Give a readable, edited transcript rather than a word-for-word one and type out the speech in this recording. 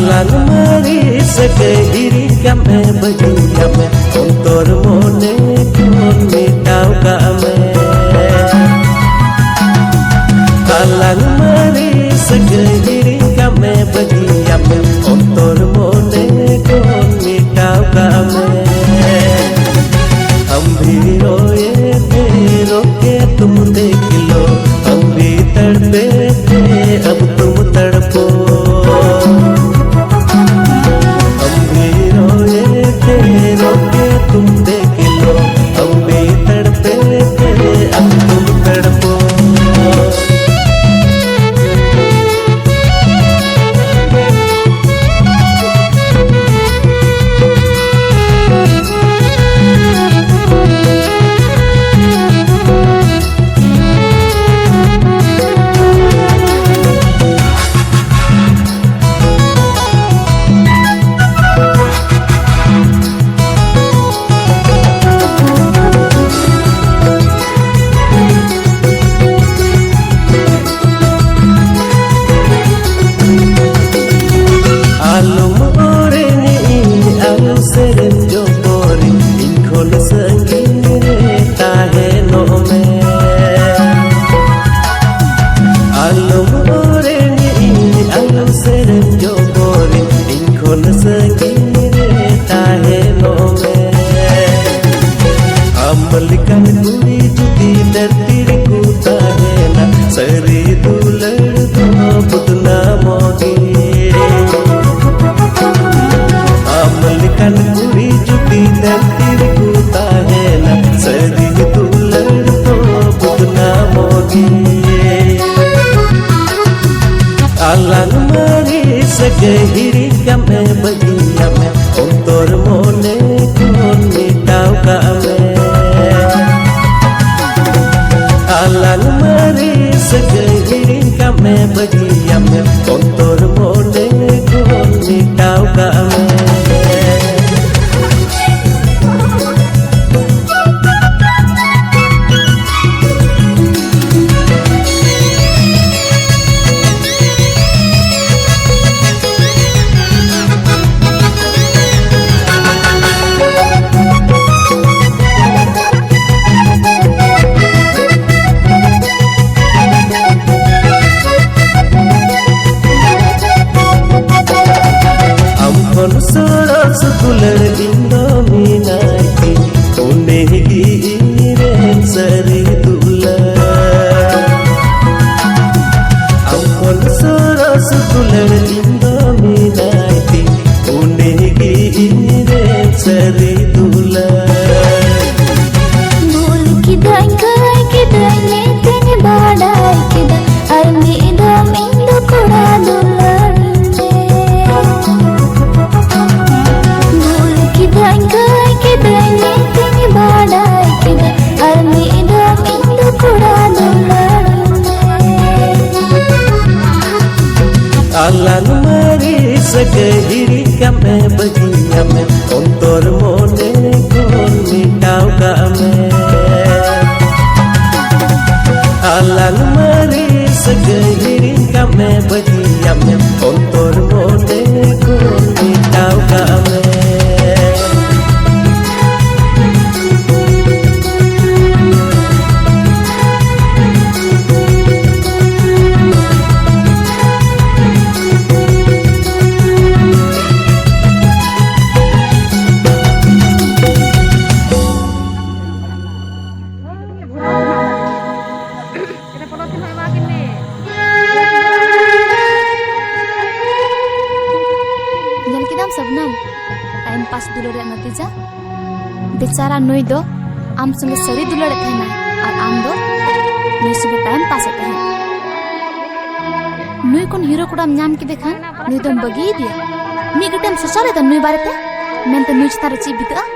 Alang mari segeri kame bagi Ontor mone kun mitau kame Alang mari segeri kame bagi Ontor mone kun mitau kame Ambi roye tero ke tum dekilo Ambi tadpe te ab tum tadpo तुम देख लो हम भी तड़पे तेरे अब तुम तड़पो Melikan kuri judi tertiriku tahena Seri dular to putna mogi Melikan kuri judi tertiriku tahena Seri dular to putna mogi Alang mari segeri kame bagi ame Ontor mone kun mitau kame Alang mari segeri kame bagi Ontor mone kun mitau kame Sukular Indominati Onegi iren sari dular Ampon sura sukular Indominati Onegi iren sari dular Bul kidai kai kidai netene badai kidai Armi idam indu kura dular Alang mari segeri kame bagi Ontor mone kun mitau kame Alang mari segeri kame bagi Ontor mone kun mitau kame Sabnam, time pass dulare natija. Bicara nui do, am sunge sari dulare thena, ar am do, nui sunge time pass ate hain. Nui kon hero kodam nyam ki dekhan, nui dom bagi dia. Mi gatam sosare da nui barate, men to nui chitare chi bita.